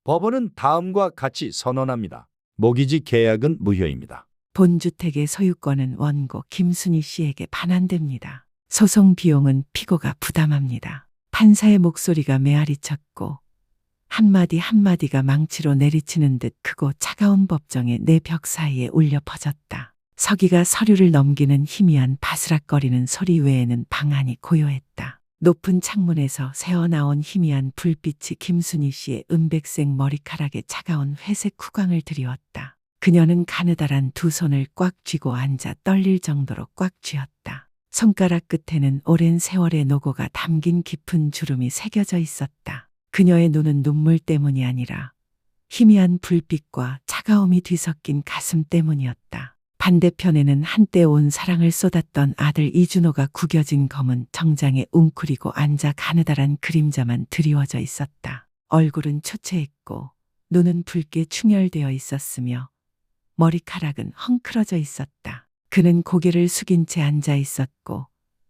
법원은 다음과 같이 선언합니다. 모기지 계약은 무효입니다. 본주택의 소유권은 원고 김순희 씨에게 반환됩니다. 소송 비용은 피고가 부담합니다. 판사의 목소리가 메아리쳤고 한마디 한마디가 망치로 내리치는 듯 크고 차가운 법정의 네 벽 사이에 울려 퍼졌다. 서기가 서류를 넘기는 희미한 바스락거리는 소리 외에는 방 안이 고요했다. 높은 창문에서 새어나온 희미한 불빛이 김순희 씨의 은백색 머리카락에 차가운 회색 후광을 드리웠다. 그녀는 가느다란 두 손을 꽉 쥐고 앉아 떨릴 정도로 꽉 쥐었다. 손가락 끝에는 오랜 세월의 노고가 담긴 깊은 주름이 새겨져 있었다. 그녀의 눈은 눈물 때문이 아니라 희미한 불빛과 차가움이 뒤섞인 가슴 때문이었다. 반대편에는 한때 온 사랑을 쏟았던 아들 이준호가 구겨진 검은 정장에 웅크리고 앉아 가느다란 그림자만 드리워져 있었다. 얼굴은 초췌했고 눈은 붉게 충혈되어 있었으며 머리카락은 헝클어져 있었다. 그는 고개를 숙인 채 앉아 있었고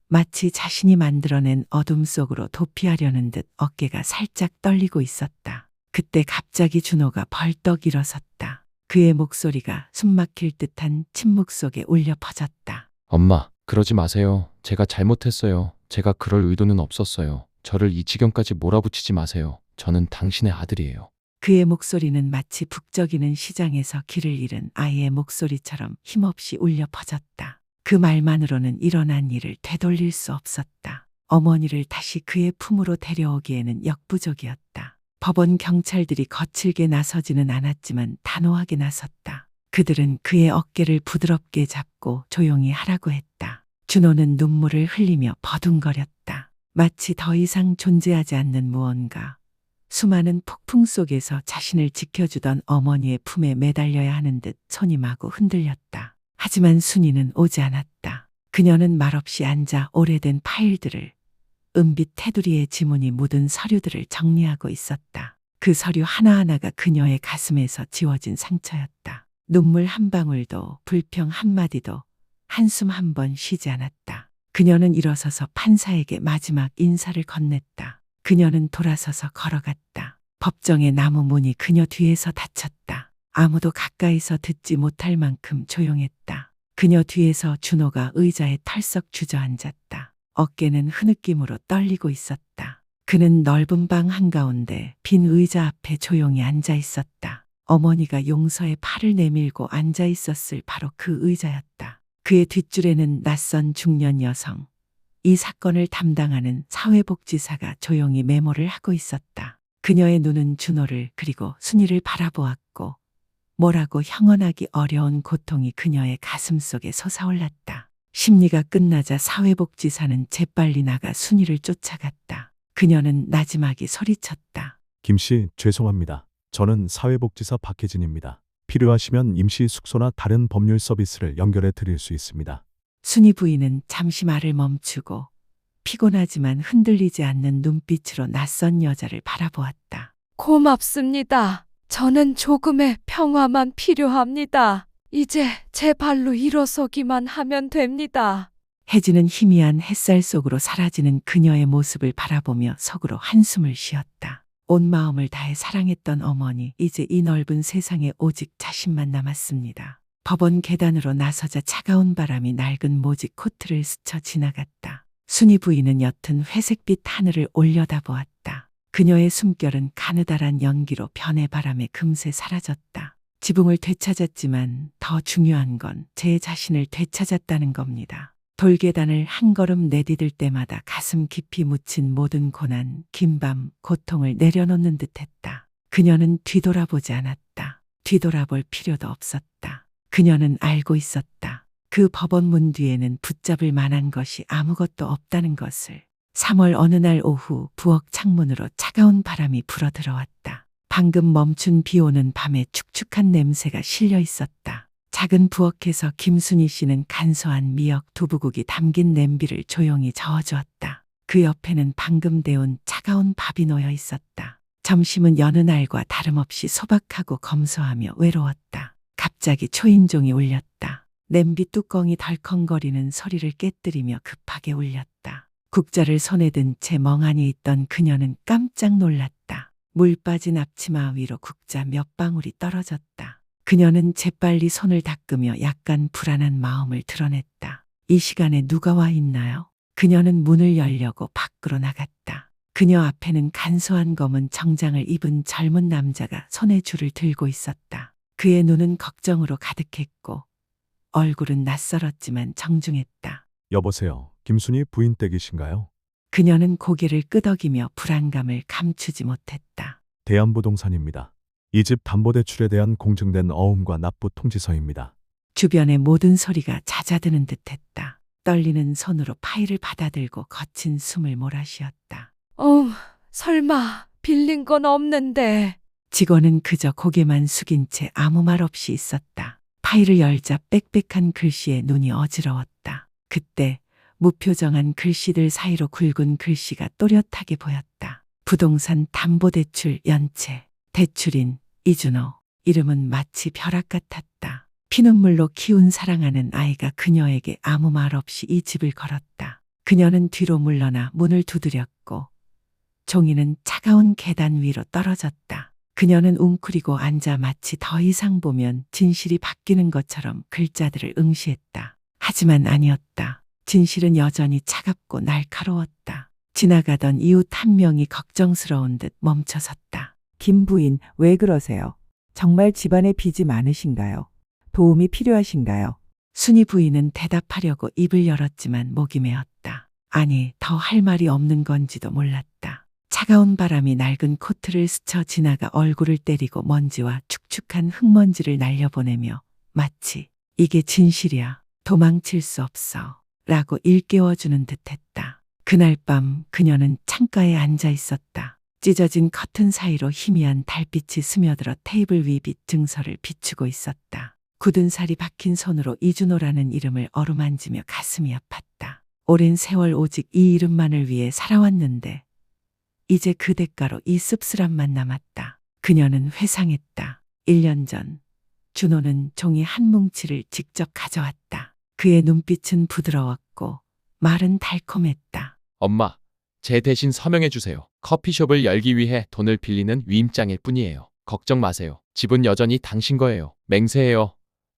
마치 자신이 만들어낸 어둠 속으로 도피하려는 듯 어깨가 살짝 떨리고 있었다. 그때 갑자기 준호가 벌떡 일어섰다. 그의 목소리가 숨막힐 듯한 침묵 속에 울려 퍼졌다. 엄마, 그러지 마세요. 제가 잘못했어요. 제가 그럴 의도는 없었어요. 저를 이 지경까지 몰아붙이지 마세요. 저는 당신의 아들이에요. 그의 목소리는 마치 북적이는 시장에서 길을 잃은 아이의 목소리처럼 힘없이 울려 퍼졌다. 그 말만으로는 일어난 일을 되돌릴 수 없었다. 어머니를 다시 그의 품으로 데려오기에는 역부족이었다. 법원 경찰들이 거칠게 나서지는 않았지만 단호하게 나섰다. 그들은 그의 어깨를 부드럽게 잡고 조용히 하라고 했다. 준호는 눈물을 흘리며 버둥거렸다. 마치 더 이상 존재하지 않는 무언가. 수많은 폭풍 속에서 자신을 지켜주던 어머니의 품에 매달려야 하는 듯 손이 마구 흔들렸다. 하지만 순이는 오지 않았다. 그녀는 말없이 앉아 오래된 파일들을, 은빛 테두리에 지문이 묻은 서류들을 정리하고 있었다. 그 서류 하나하나가 그녀의 가슴에서 지워진 상처였다. 눈물 한 방울도, 불평 한마디도, 한숨 한 번 쉬지 않았다. 그녀는 일어서서 판사에게 마지막 인사를 건넸다. 그녀는 돌아서서 걸어갔다. 법정의 나무 문이 그녀 뒤에서 닫혔다. 아무도 가까이서 듣지 못할 만큼 조용했다. 그녀 뒤에서 준호가 의자에 털썩 주저앉았다. 어깨는 흐느낌으로 떨리고 있었다. 그는 넓은 방 한가운데 빈 의자 앞에 조용히 앉아 있었다. 어머니가 용서의 팔을 내밀고 앉아 있었을 바로 그 의자였다. 그의 뒷줄에는 낯선 중년 여성, 이 사건을 담당하는 사회복지사가 조용히 메모를 하고 있었다. 그녀의 눈은 준호를 그리고 순이를 바라보았고 뭐라고 형언하기 어려운 고통이 그녀의 가슴 속에 솟아올랐다. 심리가 끝나자 사회복지사는 재빨리 나가 순이를 쫓아갔다. 그녀는 나지막이 소리쳤다. 김 씨, 죄송합니다. 저는 사회복지사 박혜진입니다. 필요하시면 임시 숙소나 다른 법률 서비스를 연결해 드릴 수 있습니다. 순이 부인은 잠시 말을 멈추고 피곤하지만 흔들리지 않는 눈빛으로 낯선 여자를 바라보았다. 고맙습니다. 저는 조금의 평화만 필요합니다. 이제 제 발로 일어서기만 하면 됩니다. 혜진은 희미한 햇살 속으로 사라지는 그녀의 모습을 바라보며 속으로 한숨을 쉬었다. 온 마음을 다해 사랑했던 어머니, 이제 이 넓은 세상에 오직 자신만 남았습니다. 법원 계단으로 나서자 차가운 바람이 낡은 모직 코트를 스쳐 지나갔다. 순이 부인은 옅은 회색빛 하늘을 올려다보았다. 그녀의 숨결은 가느다란 연기로 변의 바람에 금세 사라졌다. 지붕을 되찾았지만 더 중요한 건 제 자신을 되찾았다는 겁니다. 돌계단을 한 걸음 내디딜 때마다 가슴 깊이 묻힌 모든 고난, 긴밤, 고통을 내려놓는 듯했다. 그녀는 뒤돌아보지 않았다. 뒤돌아볼 필요도 없었다. 그녀는 알고 있었다. 그 법원 문 뒤에는 붙잡을 만한 것이 아무것도 없다는 것을. 3월 어느 날 오후 부엌 창문으로 차가운 바람이 불어들어왔다. 방금 멈춘 비 오는 밤에 축축한 냄새가 실려 있었다. 작은 부엌에서 김순희 씨는 간소한 미역 두부국이 담긴 냄비를 조용히 저어주었다. 그 옆에는 방금 데운 차가운 밥이 놓여 있었다. 점심은 여느 날과 다름없이 소박하고 검소하며 외로웠다. 갑자기 초인종이 울렸다. 냄비 뚜껑이 덜컹거리는 소리를 깨뜨리며 급하게 울렸다. 국자를 손에 든 채 멍하니 있던 그녀는 깜짝 놀랐다. 물 빠진 앞치마 위로 국자 몇 방울이 떨어졌다. 그녀는 재빨리 손을 닦으며 약간 불안한 마음을 드러냈다. 이 시간에 누가 와 있나요? 그녀는 문을 열려고 밖으로 나갔다. 그녀 앞에는 간소한 검은 정장을 입은 젊은 남자가 손에 줄을 들고 있었다. 그의 눈은 걱정으로 가득했고 얼굴은 낯설었지만 정중했다. 여보세요. 김순희 부인 댁이신가요? 그녀는 고개를 끄덕이며 불안감을 감추지 못했다. 대한부동산입니다. 이 집 담보대출에 대한 공증된 어음과 납부 통지서입니다. 주변의 모든 소리가 잦아드는 듯했다. 떨리는 손으로 파일을 받아들고 거친 숨을 몰아쉬었다. 설마 빌린 건 없는데. 직원은 그저 고개만 숙인 채 아무 말 없이 있었다. 파일을 열자 빽빽한 글씨에 눈이 어지러웠다. 그때 무표정한 글씨들 사이로 굵은 글씨가 또렷하게 보였다. 부동산 담보대출 연체. 대출인 이준호. 이름은 마치 벼락 같았다. 피눈물로 키운 사랑하는 아이가 그녀에게 아무 말 없이 이 집을 걸었다. 그녀는 뒤로 물러나 문을 두드렸고 종이는 차가운 계단 위로 떨어졌다. 그녀는 웅크리고 앉아 마치 더 이상 보면 진실이 바뀌는 것처럼 글자들을 응시했다. 하지만 아니었다. 진실은 여전히 차갑고 날카로웠다. 지나가던 이웃 한 명이 걱정스러운 듯 멈춰섰다. 김 부인, 왜 그러세요? 정말 집안에 빚이 많으신가요? 도움이 필요하신가요? 순이 부인은 대답하려고 입을 열었지만 목이 메었다. 아니, 더 할 말이 없는 건지도 몰랐다. 차가운 바람이 낡은 코트를 스쳐 지나가 얼굴을 때리고 먼지와 축축한 흙먼지를 날려보내며 마치 이게 진실이야. 도망칠 수 없어. 라고 일깨워주는 듯했다. 그날 밤 그녀는 창가에 앉아 있었다. 찢어진 커튼 사이로 희미한 달빛이 스며들어 테이블 위 빛 증서를 비추고 있었다. 굳은 살이 박힌 손으로 이준호라는 이름을 어루만지며 가슴이 아팠다. 오랜 세월 오직 이 이름만을 위해 살아왔는데 이제 그 대가로 이 씁쓸함만 남았다. 그녀는 회상했다. 1년 전 준호는 종이 한 뭉치를 직접 가져왔다. 그의 눈빛은 부드러웠고 말은 달콤했다. 엄마, 제 대신 서명해 주세요. 커피숍을 열기 위해 돈을 빌리는 위임장일 뿐이에요. 걱정 마세요. 집은 여전히 당신 거예요. 맹세해요.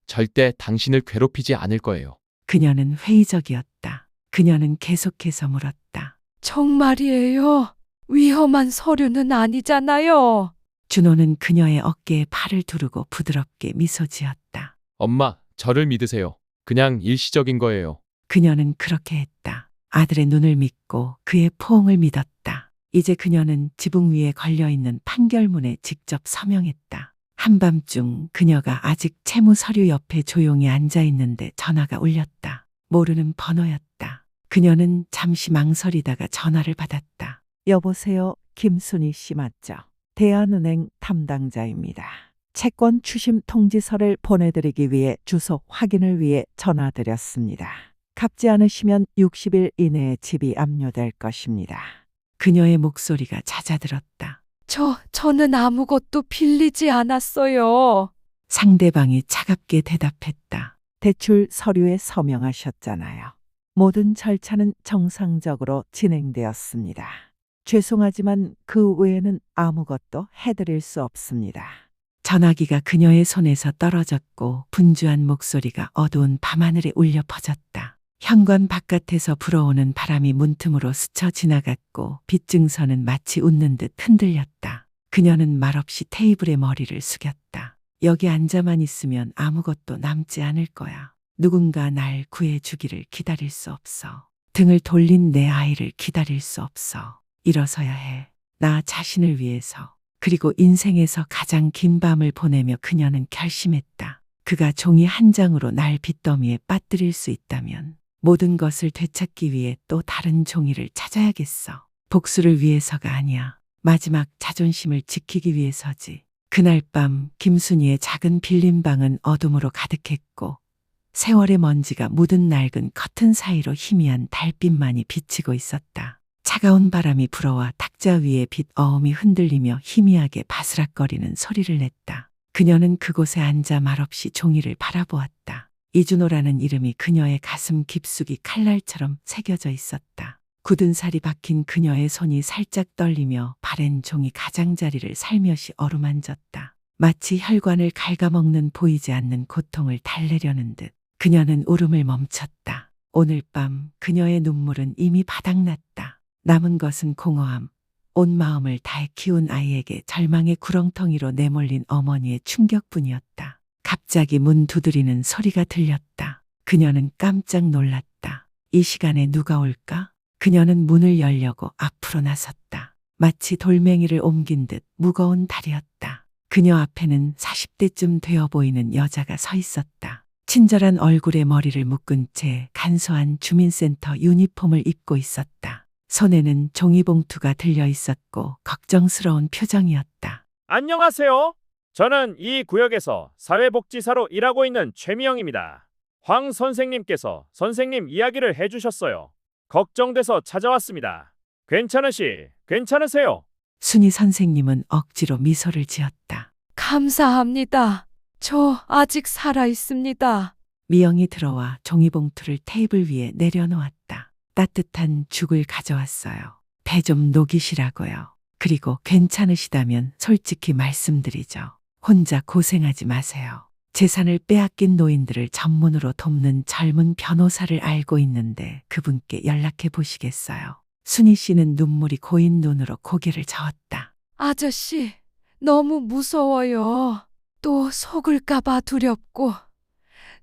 절대 당신을 괴롭히지 않을 거예요. 그녀는 회의적이었다. 그녀는 계속해서 물었다. 정말이에요. 위험한 서류는 아니잖아요. 준호는 그녀의 어깨에 팔을 두르고 부드럽게 미소 지었다. 엄마, 저를 믿으세요. 그냥 일시적인 거예요. 그녀는 그렇게 했다. 아들의 눈을 믿고 그의 포옹을 믿었다. 이제 그녀는 지붕 위에 걸려있는 판결문에 직접 서명했다. 한밤중 그녀가 아직 채무 서류 옆에 조용히 앉아있는데 전화가 울렸다. 모르는 번호였다. 그녀는 잠시 망설이다가 전화를 받았다. 여보세요, 김순희 씨 맞죠? 대한은행 담당자입니다. 채권 추심 통지서를 보내드리기 위해 주소 확인을 위해 전화드렸습니다. 갚지 않으시면 60일 이내에 집이 압류될 것입니다. 그녀의 목소리가 잦아들었다. 저는 아무것도 빌리지 않았어요. 상대방이 차갑게 대답했다. 대출 서류에 서명하셨잖아요. 모든 절차는 정상적으로 진행되었습니다. 죄송하지만 그 외에는 아무것도 해드릴 수 없습니다. 전화기가 그녀의 손에서 떨어졌고 분주한 목소리가 어두운 밤하늘에 울려 퍼졌다. 현관 바깥에서 불어오는 바람이 문틈으로 스쳐 지나갔고 빚증서는 마치 웃는 듯 흔들렸다. 그녀는 말없이 테이블에 머리를 숙였다. 여기 앉아만 있으면 아무것도 남지 않을 거야. 누군가 날 구해주기를 기다릴 수 없어. 등을 돌린 내 아이를 기다릴 수 없어. 일어서야 해. 나 자신을 위해서. 그리고 인생에서 가장 긴 밤을 보내며 그녀는 결심했다. 그가 종이 한 장으로 날 빚더미에 빠뜨릴 수 있다면 모든 것을 되찾기 위해 또 다른 종이를 찾아야겠어. 복수를 위해서가 아니야. 마지막 자존심을 지키기 위해서지. 그날 밤 김순희의 작은 빌린 방은 어둠으로 가득했고 세월의 먼지가 묻은 낡은 커튼 사이로 희미한 달빛만이 비치고 있었다. 차가운 바람이 불어와 탁자 위에 빛 어음이 흔들리며 희미하게 바스락거리는 소리를 냈다. 그녀는 그곳에 앉아 말없이 종이를 바라보았다. 이준호라는 이름이 그녀의 가슴 깊숙이 칼날처럼 새겨져 있었다. 굳은 살이 박힌 그녀의 손이 살짝 떨리며 바랜 종이 가장자리를 살며시 어루만졌다. 마치 혈관을 갉아먹는 보이지 않는 고통을 달래려는 듯 그녀는 울음을 멈췄다. 오늘 밤 그녀의 눈물은 이미 바닥났다. 남은 것은 공허함, 온 마음을 다해 키운 아이에게 절망의 구렁텅이로 내몰린 어머니의 충격뿐이었다. 갑자기 문 두드리는 소리가 들렸다. 그녀는 깜짝 놀랐다. 이 시간에 누가 올까? 그녀는 문을 열려고 앞으로 나섰다. 마치 돌멩이를 옮긴 듯 무거운 다리였다. 그녀 앞에는 40대쯤 되어 보이는 여자가 서 있었다. 친절한 얼굴에 머리를 묶은 채 간소한 주민센터 유니폼을 입고 있었다. 손에는 종이봉투가 들려 있었고 걱정스러운 표정이었다. 안녕하세요. 저는 이 구역에서 사회복지사로 일하고 있는 최미영입니다. 황 선생님께서 선생님 이야기를 해주셨어요. 걱정돼서 찾아왔습니다. 괜찮으세요? 순희 선생님은 억지로 미소를 지었다. 감사합니다. 저 아직 살아 있습니다. 미영이 들어와 종이봉투를 테이블 위에 내려놓았다. 따뜻한 죽을 가져왔어요. 배 좀 녹이시라고요. 그리고 괜찮으시다면 솔직히 말씀드리죠. 혼자 고생하지 마세요. 재산을 빼앗긴 노인들을 전문으로 돕는 젊은 변호사를 알고 있는데 그분께 연락해 보시겠어요? 순희 씨는 눈물이 고인 눈으로 고개를 저었다. 아저씨, 너무 무서워요. 또 속을까봐 두렵고,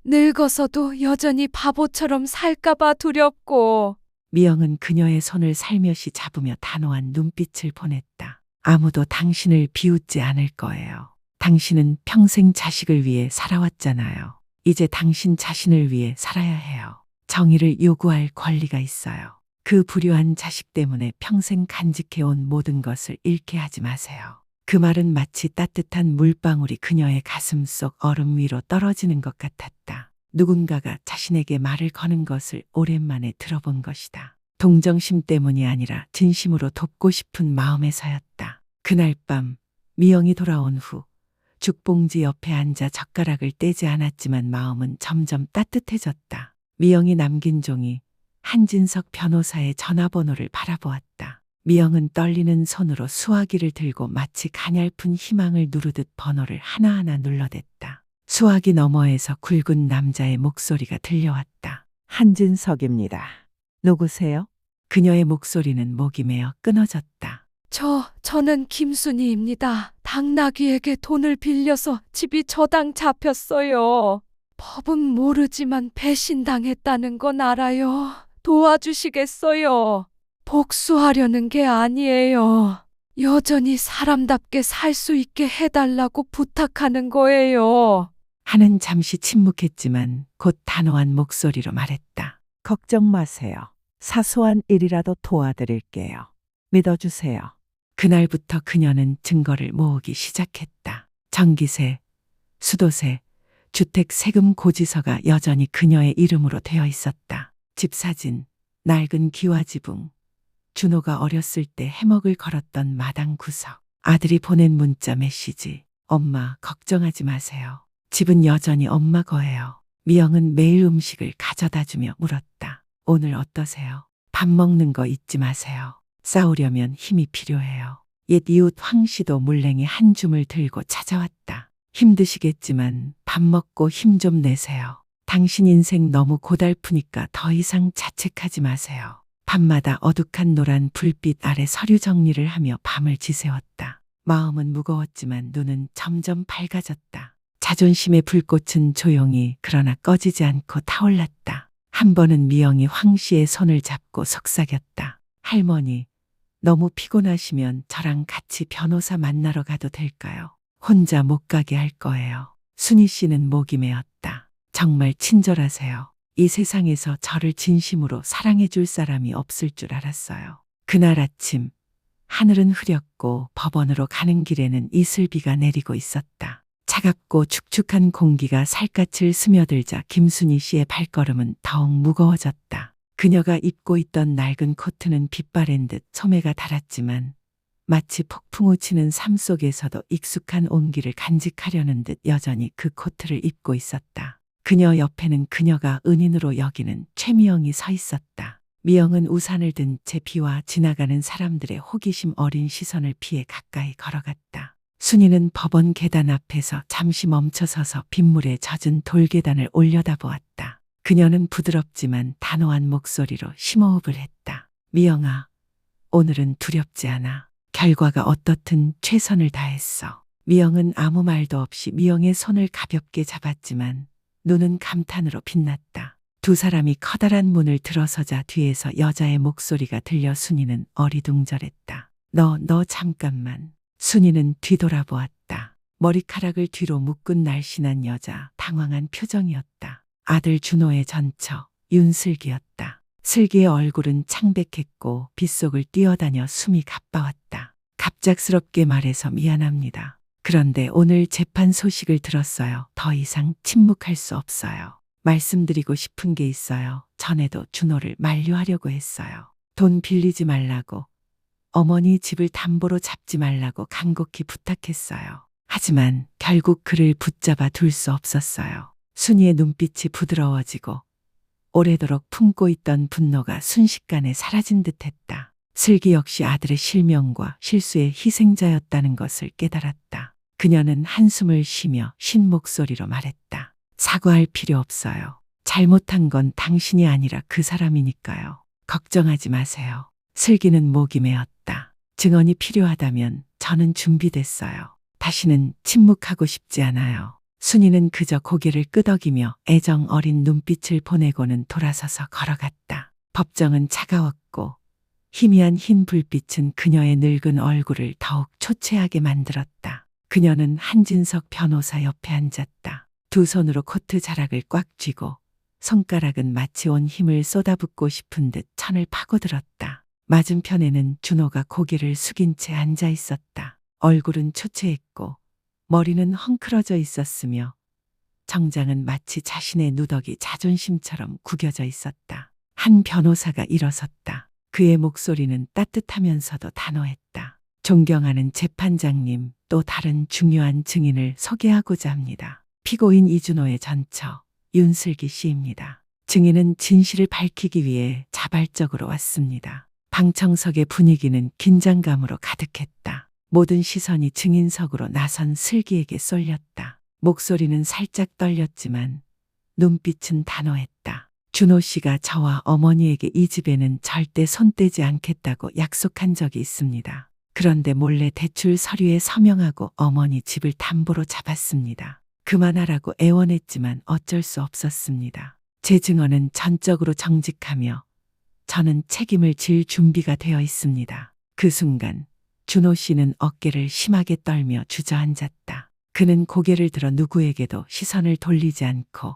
늙어서도 여전히 바보처럼 살까봐 두렵고. 미영은 그녀의 손을 살며시 잡으며 단호한 눈빛을 보냈다. 아무도 당신을 비웃지 않을 거예요. 당신은 평생 자식을 위해 살아왔잖아요. 이제 당신 자신을 위해 살아야 해요. 정의를 요구할 권리가 있어요. 그 불효한 자식 때문에 평생 간직해온 모든 것을 잃게 하지 마세요. 그 말은 마치 따뜻한 물방울이 그녀의 가슴 속 얼음 위로 떨어지는 것 같았다. 누군가가 자신에게 말을 거는 것을 오랜만에 들어본 것이다. 동정심 때문이 아니라 진심으로 돕고 싶은 마음에서였다. 그날 밤 미영이 돌아온 후 죽봉지 옆에 앉아 젓가락을 떼지 않았지만 마음은 점점 따뜻해졌다. 미영이 남긴 종이 한진석 변호사의 전화번호를 바라보았다. 미영은 떨리는 손으로 수화기를 들고 마치 가냘픈 희망을 누르듯 번호를 하나하나 눌러댔다. 수화기 너머에서 굵은 남자의 목소리가 들려왔다. 한진석입니다. 누구세요? 그녀의 목소리는 목이 메어 끊어졌다. 저는 김순희입니다. 당나귀에게 돈을 빌려서 집이 저당 잡혔어요. 법은 모르지만 배신당했다는 건 알아요. 도와주시겠어요? 복수하려는 게 아니에요. 여전히 사람답게 살 수 있게 해달라고 부탁하는 거예요. 하는 잠시 침묵했지만 곧 단호한 목소리로 말했다. 걱정 마세요. 사소한 일이라도 도와드릴게요. 믿어주세요. 그날부터 그녀는 증거를 모으기 시작했다. 전기세, 수도세, 주택 세금 고지서가 여전히 그녀의 이름으로 되어 있었다. 집 사진, 낡은 기와지붕, 준호가 어렸을 때 해먹을 걸었던 마당 구석, 아들이 보낸 문자 메시지. 엄마, 걱정하지 마세요. 집은 여전히 엄마 거예요. 미영은 매일 음식을 가져다 주며 물었다. 오늘 어떠세요? 밥 먹는 거 잊지 마세요. 싸우려면 힘이 필요해요. 옛 이웃 황 씨도 물냉이 한 줌을 들고 찾아왔다. 힘드시겠지만 밥 먹고 힘 좀 내세요. 당신 인생 너무 고달프니까 더 이상 자책하지 마세요. 밤마다 어둑한 노란 불빛 아래 서류 정리를 하며 밤을 지새웠다. 마음은 무거웠지만 눈은 점점 밝아졌다. 자존심의 불꽃은 조용히 그러나 꺼지지 않고 타올랐다. 한 번은 미영이 황 씨의 손을 잡고 속삭였다. 할머니, 너무 피곤하시면 저랑 같이 변호사 만나러 가도 될까요? 혼자 못 가게 할 거예요. 순희 씨는 목이 메었다. 정말 친절하세요. 이 세상에서 저를 진심으로 사랑해 줄 사람이 없을 줄 알았어요. 그날 아침 하늘은 흐렸고 법원으로 가는 길에는 이슬비가 내리고 있었다. 차갑고 축축한 공기가 살갗을 스며들자 김순희 씨의 발걸음은 더욱 무거워졌다. 그녀가 입고 있던 낡은 코트는 빛바랜 듯 소매가 닳았지만 마치 폭풍우 치는 삶 속에서도 익숙한 온기를 간직하려는 듯 여전히 그 코트를 입고 있었다. 그녀 옆에는 그녀가 은인으로 여기는 최미영이 서 있었다. 미영은 우산을 든 채 비와 지나가는 사람들의 호기심 어린 시선을 피해 가까이 걸어갔다. 순이는 법원 계단 앞에서 잠시 멈춰서서 빗물에 젖은 돌계단을 올려다보았다. 그녀는 부드럽지만 단호한 목소리로 심호흡을 했다. 미영아, 오늘은 두렵지 않아. 결과가 어떻든 최선을 다했어. 미영은 아무 말도 없이 미영의 손을 가볍게 잡았지만 눈은 감탄으로 빛났다. 두 사람이 커다란 문을 들어서자 뒤에서 여자의 목소리가 들려 순이는 어리둥절했다. 너 잠깐만. 순이는 뒤돌아보았다. 머리카락을 뒤로 묶은 날씬한 여자, 당황한 표정이었다. 아들 준호의 전처, 윤슬기였다. 슬기의 얼굴은 창백했고 빗속을 뛰어다녀 숨이 가빠왔다. 갑작스럽게 말해서 미안합니다. 그런데 오늘 재판 소식을 들었어요. 더 이상 침묵할 수 없어요. 말씀드리고 싶은 게 있어요. 전에도 준호를 만류하려고 했어요. 돈 빌리지 말라고. 어머니 집을 담보로 잡지 말라고 간곡히 부탁했어요. 하지만 결국 그를 붙잡아 둘 수 없었어요. 순이의 눈빛이 부드러워지고 오래도록 품고 있던 분노가 순식간에 사라진 듯했다. 슬기 역시 아들의 실명과 실수의 희생자였다는 것을 깨달았다. 그녀는 한숨을 쉬며 쉰 목소리로 말했다. 사과할 필요 없어요. 잘못한 건 당신이 아니라 그 사람이니까요. 걱정하지 마세요. 슬기는 목이 메었다. 증언이 필요하다면 저는 준비됐어요. 다시는 침묵하고 싶지 않아요. 순이는 그저 고개를 끄덕이며 애정 어린 눈빛을 보내고는 돌아서서 걸어갔다. 법정은 차가웠고 희미한 흰 불빛은 그녀의 늙은 얼굴을 더욱 초췌하게 만들었다. 그녀는 한진석 변호사 옆에 앉았다. 두 손으로 코트 자락을 꽉 쥐고 손가락은 마치 온 힘을 쏟아붓고 싶은 듯 천을 파고들었다. 맞은편에는 준호가 고개를 숙인 채 앉아 있었다. 얼굴은 초췌했고 머리는 헝클어져 있었으며 정장은 마치 자신의 누더기 자존심처럼 구겨져 있었다. 한 변호사가 일어섰다. 그의 목소리는 따뜻하면서도 단호했다. 존경하는 재판장님, 또 다른 중요한 증인을 소개하고자 합니다. 피고인 이준호의 전처, 윤슬기 씨입니다. 증인은 진실을 밝히기 위해 자발적으로 왔습니다. 방청석의 분위기는 긴장감으로 가득했다. 모든 시선이 증인석으로 나선 슬기에게 쏠렸다. 목소리는 살짝 떨렸지만 눈빛은 단호했다. 준호 씨가 저와 어머니에게 이 집에는 절대 손대지 않겠다고 약속한 적이 있습니다. 그런데 몰래 대출 서류에 서명하고 어머니 집을 담보로 잡았습니다. 그만하라고 애원했지만 어쩔 수 없었습니다. 제 증언은 전적으로 정직하며 저는 책임을 질 준비가 되어 있습니다. 그 순간 준호 씨는 어깨를 심하게 떨며 주저앉았다. 그는 고개를 들어 누구에게도 시선을 돌리지 않고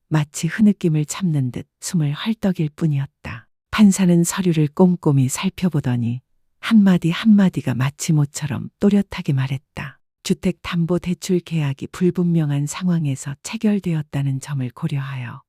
마치 흐느낌을 참는 듯 숨을 헐떡일 뿐이었다. 판사는 서류를 꼼꼼히 살펴보더니 한마디 한마디가 마치 모처럼 또렷하게 말했다. 주택담보대출 계약이 불분명한 상황에서 체결되었다는 점을 고려하여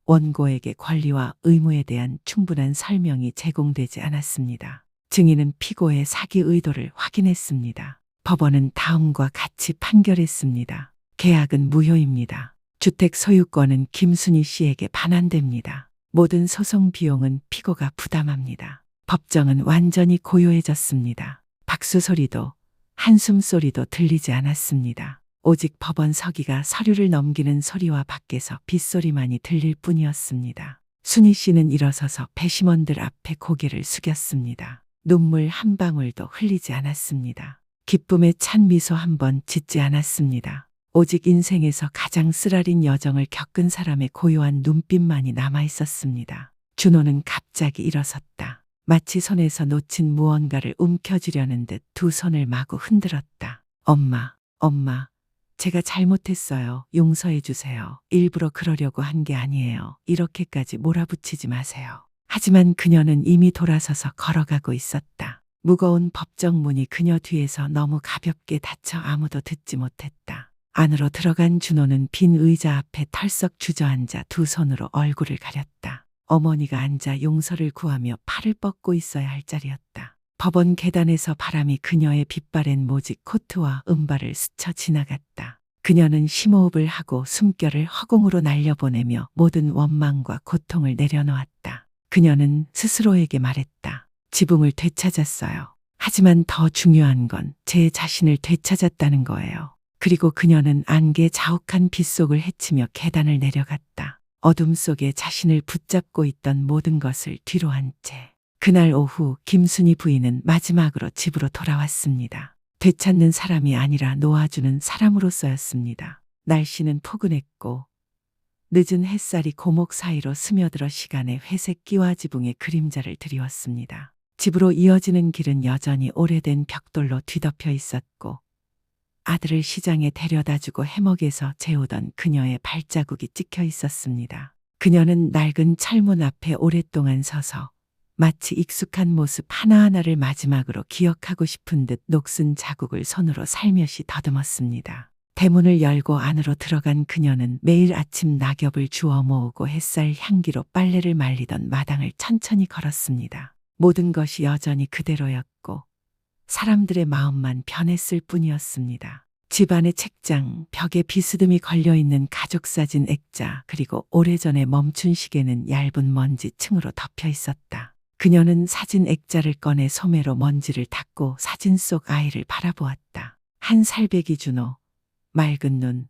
원고에게 권리와 의무에 대한 충분한 설명이 제공되지 않았습니다. 증인은 피고의 사기 의도를 확인했습니다. 법원은 다음과 같이 판결했습니다. 계약은 무효입니다. 주택 소유권은 김순희 씨에게 반환됩니다. 모든 소송 비용은 피고가 부담합니다. 법정은 완전히 고요해졌습니다. 박수 소리도 한숨 소리도 들리지 않았습니다. 오직 법원 서기가 서류를 넘기는 소리와 밖에서 빗소리만이 들릴 뿐이었습니다. 순희 씨는 일어서서 배심원들 앞에 고개를 숙였습니다. 눈물 한 방울도 흘리지 않았습니다. 기쁨에 찬 미소 한 번 짓지 않았습니다. 오직 인생에서 가장 쓰라린 여정을 겪은 사람의 고요한 눈빛만이 남아 있었습니다. 준호는 갑자기 일어섰다. 마치 손에서 놓친 무언가를 움켜쥐려는 듯 두 손을 마구 흔들었다. 엄마, 제가 잘못했어요. 용서해 주세요. 일부러 그러려고 한 게 아니에요. 이렇게까지 몰아붙이지 마세요. 하지만 그녀는 이미 돌아서서 걸어가고 있었다. 무거운 법정 문이 그녀 뒤에서 너무 가볍게 닫혀 아무도 듣지 못했다. 안으로 들어간 준호는 빈 의자 앞에 털썩 주저앉아 두 손으로 얼굴을 가렸다. 어머니가 앉아 용서를 구하며 팔을 뻗고 있어야 할 자리였다. 법원 계단에서 바람이 그녀의 빛바랜 모직 코트와 은발을 스쳐 지나갔다. 그녀는 심호흡을 하고 숨결을 허공으로 날려보내며 모든 원망과 고통을 내려놓았다. 그녀는 스스로에게 말했다. 지붕을 되찾았어요. 하지만 더 중요한 건 제 자신을 되찾았다는 거예요. 그리고 그녀는 안개 자욱한 빗속을 헤치며 계단을 내려갔다. 어둠 속에 자신을 붙잡고 있던 모든 것을 뒤로 한 채. 그날 오후 김순희 부인은 마지막으로 집으로 돌아왔습니다. 되찾는 사람이 아니라 놓아주는 사람으로서였습니다. 날씨는 포근했고 늦은 햇살이 고목 사이로 스며들어 시간의 회색 끼와 지붕의 그림자를 드리웠습니다. 집으로 이어지는 길은 여전히 오래된 벽돌로 뒤덮여 있었고 아들을 시장에 데려다주고 해먹에서 재우던 그녀의 발자국이 찍혀 있었습니다. 그녀는 낡은 철문 앞에 오랫동안 서서 마치 익숙한 모습 하나하나를 마지막으로 기억하고 싶은 듯 녹슨 자국을 손으로 살며시 더듬었습니다. 대문을 열고 안으로 들어간 그녀는 매일 아침 낙엽을 주워 모으고 햇살 향기로 빨래를 말리던 마당을 천천히 걸었습니다. 모든 것이 여전히 그대로였고 사람들의 마음만 변했을 뿐이었습니다. 집안의 책장, 벽에 비스듬히 걸려있는 가족사진 액자, 그리고 오래전에 멈춘 시계는 얇은 먼지층으로 덮여 있었다. 그녀는 사진 액자를 꺼내 소매로 먼지를 닦고 사진 속 아이를 바라보았다. 한 살배기 준호, 맑은 눈,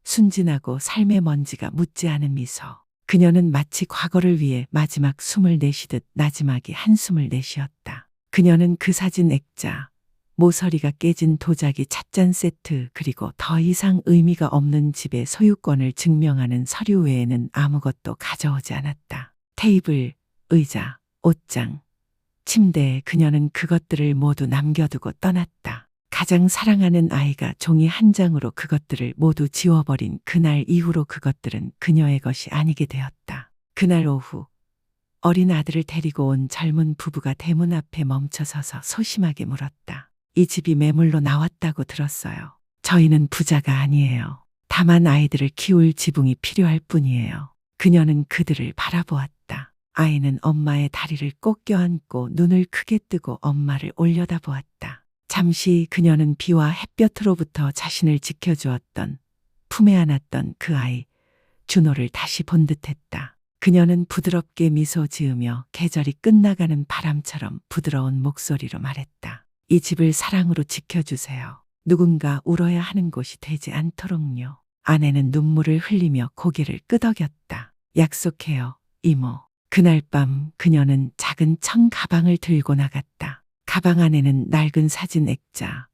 순진하고 삶의 먼지가 묻지 않은 미소. 그녀는 마치 과거를 위해 마지막 숨을 내쉬듯 나지막이 한숨을 내쉬었다. 그녀는 그 사진 액자, 모서리가 깨진 도자기 찻잔 세트, 그리고 더 이상 의미가 없는 집의 소유권을 증명하는 서류 외에는 아무것도 가져오지 않았다. 테이블, 의자, 옷장, 침대에 그녀는 그것들을 모두 남겨두고 떠났다. 가장 사랑하는 아이가 종이 한 장으로 그것들을 모두 지워버린 그날 이후로 그것들은 그녀의 것이 아니게 되었다. 그날 오후 어린 아들을 데리고 온 젊은 부부가 대문 앞에 멈춰서서 소심하게 물었다. 이 집이 매물로 나왔다고 들었어요. 저희는 부자가 아니에요. 다만 아이들을 키울 지붕이 필요할 뿐이에요. 그녀는 그들을 바라보았다. 아이는 엄마의 다리를 꼭 껴안고 눈을 크게 뜨고 엄마를 올려다보았다. 잠시 그녀는 비와 햇볕으로부터 자신을 지켜주었던, 품에 안았던 그 아이, 준호를 다시 본 듯했다. 그녀는 부드럽게 미소 지으며 계절이 끝나가는 바람처럼 부드러운 목소리로 말했다. 이 집을 사랑으로 지켜주세요. 누군가 울어야 하는 곳이 되지 않도록요. 아내는 눈물을 흘리며 고개를 끄덕였다. 약속해요, 이모. 그날 밤 그녀는 작은 청 가방을 들고 나갔다. 가방 안에는 낡은 사진 액자,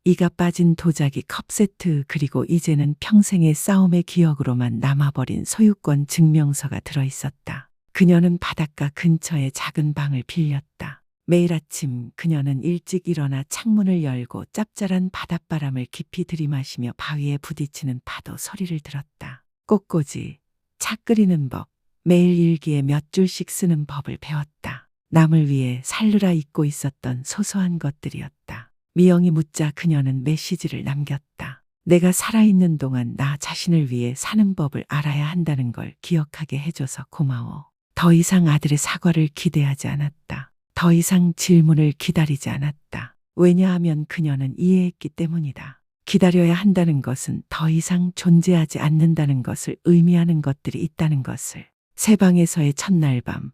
이가 빠진 도자기 컵 세트, 그리고 이제는 평생의 싸움의 기억으로만 남아버린 소유권 증명서가 들어있었다. 그녀는 바닷가 근처의 작은 방을 빌렸다. 매일 아침 그녀는 일찍 일어나 창문을 열고 짭짤한 바닷바람을 깊이 들이마시며 바위에 부딪히는 파도 소리를 들었다. 꽃꽂이, 차 끓이는 법, 매일 일기에 몇 줄씩 쓰는 법을 배웠다. 남을 위해 살르라 잊고 있었던 소소한 것들이었다. 미영이 묻자 그녀는 메시지를 남겼다. 내가 살아있는 동안 나 자신을 위해 사는 법을 알아야 한다는 걸 기억하게 해줘서 고마워. 더 이상 아들의 사과를 기대하지 않았다. 더 이상 질문을 기다리지 않았다. 왜냐하면 그녀는 이해했기 때문이다. 기다려야 한다는 것은 더 이상 존재하지 않는다는 것을 의미하는 것들이 있다는 것을. 새 방에서의 첫날 밤,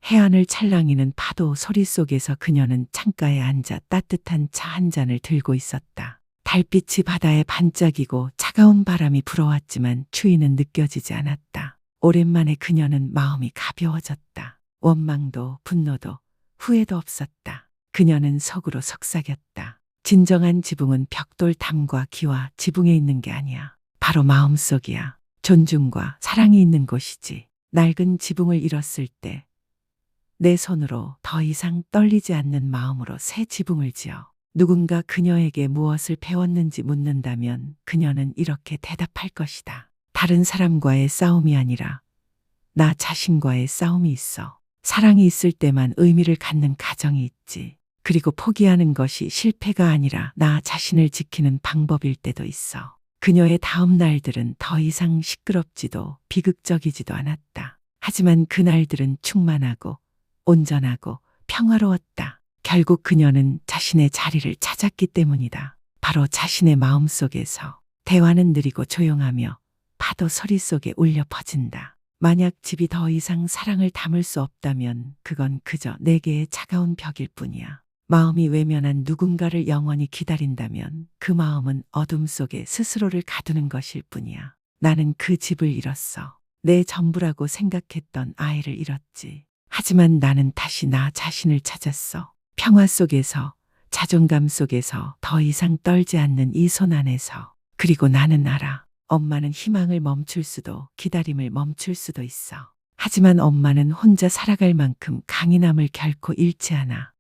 해안을 찰랑이는 파도 소리 속에서 그녀는 창가에 앉아 따뜻한 차 한 잔을 들고 있었다. 달빛이 바다에 반짝이고 차가운 바람이 불어왔지만 추위는 느껴지지 않았다. 오랜만에 그녀는 마음이 가벼워졌다. 원망도 분노도 후회도 없었다. 그녀는 속으로 속삭였다. 진정한 지붕은 벽돌 담과 기와 지붕에 있는 게 아니야. 바로 마음속이야. 존중과 사랑이 있는 곳이지. 낡은 지붕을 잃었을 때 내 손으로 더 이상 떨리지 않는 마음으로 새 지붕을 지어 누군가 그녀에게 무엇을 배웠는지 묻는다면 그녀는 이렇게 대답할 것이다. 다른 사람과의 싸움이 아니라 나 자신과의 싸움이 있어. 사랑이 있을 때만 의미를 갖는 가정이 있지. 그리고 포기하는 것이 실패가 아니라 나 자신을 지키는 방법일 때도 있어. 그녀의 다음 날들은 더 이상 시끄럽지도 비극적이지도 않았다. 하지만 그날들은 충만하고 온전하고 평화로웠다. 결국 그녀는 자신의 자리를 찾았기 때문이다. 바로 자신의 마음속에서. 대화는 느리고 조용하며 파도 소리 속에 울려 퍼진다. 만약 집이 더 이상 사랑을 담을 수 없다면 그건 그저 내게의 차가운 벽일 뿐이야. 마음이 외면한 누군가를 영원히 기다린다면 그 마음은 어둠 속에 스스로를 가두는 것일 뿐이야. 나는 그 집을 잃었어. 내 전부라고 생각했던 아이를 잃었지. 하지만 나는 다시 나 자신을 찾았어. 평화 속에서, 자존감 속에서 더 이상 떨지 않는 이 손 안에서. 그리고 나는 알아. 엄마는 희망을 멈출 수도 기다림을 멈출 수도 있어. 하지만 엄마는 혼자 살아갈 만큼 강인함을 결코 잃지 않아.